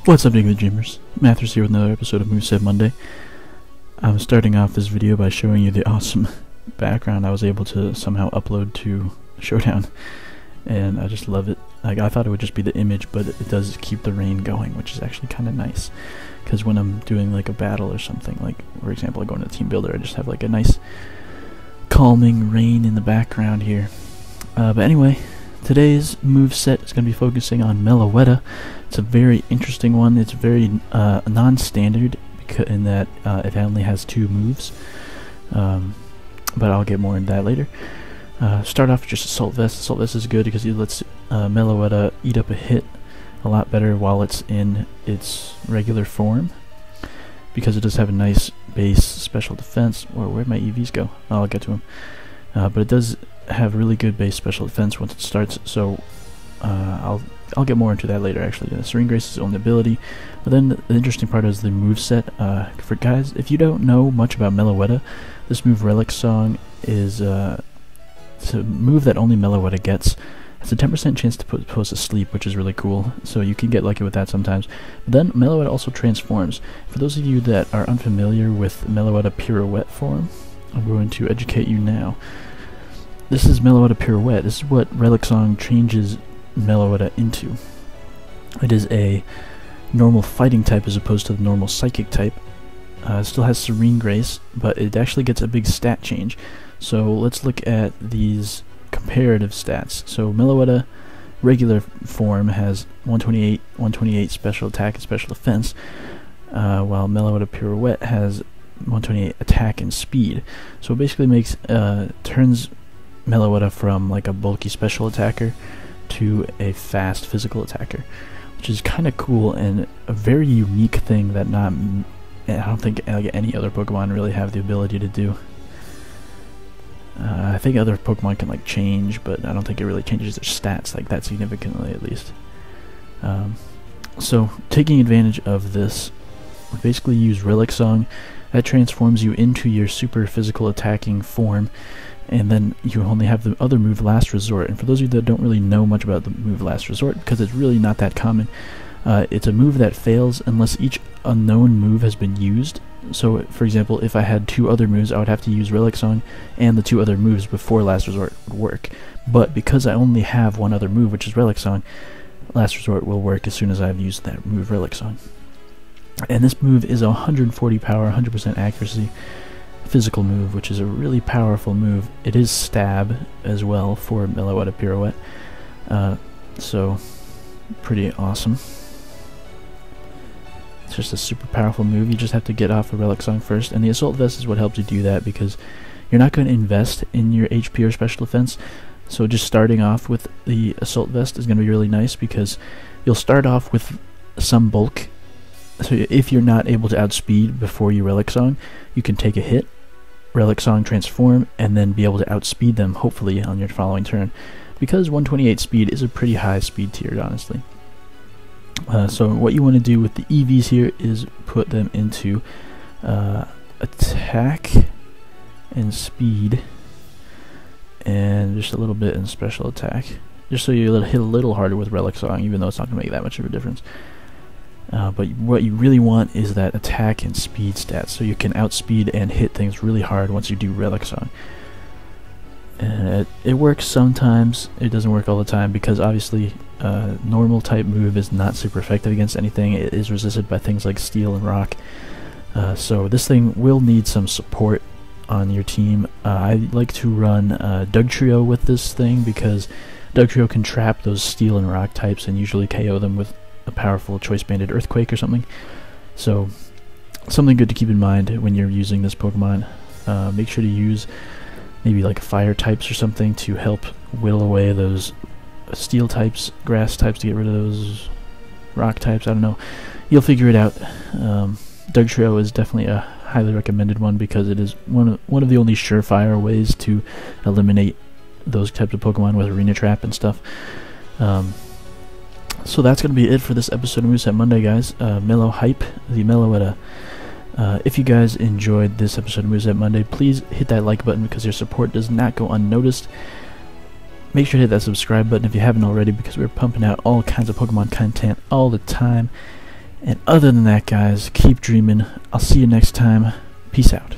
What's up, Diggletdreams? Mathers here with another episode of Moveset Monday. I'm starting off this video by showing you the awesome background I was able to somehow upload to Showdown, and I just love it. Like, I thought it would just be the image, but it does keep the rain going, which is actually kind of nice. Because when I'm doing like a battle or something, like for example, I go into Team Builder, I just have like a nice calming rain in the background here. But anyway, today's moveset is going to be focusing on Meloetta. It's a very interesting one. It's very non-standard in that it only has 2 moves, but I'll get more into that later. Start off with just Assault Vest. Assault Vest is good because it lets Meloetta eat up a hit a lot better while it's in its regular form, because it does have a nice base special defense. Or where'd my EVs go? Oh, I'll get to them. But it does have really good base special defense once it starts, so I'll get more into that later. Actually, the Serene Grace is its own ability, but then the interesting part is the moveset. For guys, if you don't know much about Meloetta, this move Relic Song is it's a move that only Meloetta gets. It's a 10% chance to put Post to sleep, which is really cool, so you can get lucky with that sometimes. But then Meloetta also transforms. For those of you that are unfamiliar with Meloetta-Pirouette form, I'm going to educate you now. This is Meloetta-Pirouette. This is what Relic Song changes Meloetta into. It is a normal fighting type as opposed to the normal psychic type. It still has Serene Grace, but it actually gets a big stat change. So let's look at these comparative stats. So Meloetta regular form has 128, 128 special attack and special defense, while Meloetta-Pirouette has 128 attack and speed. So it basically makes turns Meloetta from like a bulky special attacker to a fast physical attacker, which is kind of cool and a very unique thing that I don't think any other Pokemon really have the ability to do. I think other Pokemon can like change, but I don't think it really changes their stats like that significantly, at least. So taking advantage of this, we basically use Relic Song. That transforms you into your super physical attacking form, and then you only have the other move Last Resort. And for those of you that don't really know much about the move Last Resort, because it's really not that common, it's a move that fails unless each unknown move has been used. So for example, if I had 2 other moves, I would have to use Relic Song and the 2 other moves before Last Resort would work. But because I only have 1 other move, which is Relic Song, Last Resort will work as soon as I've used that move Relic Song. And this move is 140 power, 100% accuracy physical move, which is a really powerful move. It is stab as well for Meloetta-Pirouette, so pretty awesome. It's just a super powerful move. You just have to get off a Relic Song first, and the Assault Vest is what helps you do that, because you're not going to invest in your HP or special defense. So just starting off with the Assault Vest is going to be really nice, because you'll start off with some bulk. So if you're not able to outspeed before you Relic Song, you can take a hit, Relic Song, transform, and then be able to outspeed them, hopefully, on your following turn. Because 128 speed is a pretty high speed tier, honestly. So what you want to do with the EVs here is put them into attack and speed, and just a little bit in special attack, just so you hit a little harder with Relic Song, even though it's not going to make that much of a difference. But what you really want is that attack and speed stats, so you can outspeed and hit things really hard once you do Relic Song. And it works sometimes, it doesn't work all the time, because obviously normal type move is not super effective against anything. It is resisted by things like steel and rock. So this thing will need some support on your team. I like to run Dugtrio with this thing, because Dugtrio can trap those steel and rock types and usually KO them with a powerful Choice Banded Earthquake or something. So something good to keep in mind when you're using this Pokemon. Make sure to use maybe like fire types or something to help whittle away those steel types, grass types to get rid of those rock types. I don't know. You'll figure it out. Dugtrio is definitely a highly recommended one, because it is one of the only surefire ways to eliminate those types of Pokemon with Arena Trap and stuff. So that's going to be it for this episode of Moveset Monday, guys. Melohype, the Meloetta. If you guys enjoyed this episode of Moveset Monday, please hit that like button, because your support does not go unnoticed. Make sure to hit that subscribe button if you haven't already, because we're pumping out all kinds of Pokemon content all the time. And other than that, guys, keep dreaming. I'll see you next time. Peace out.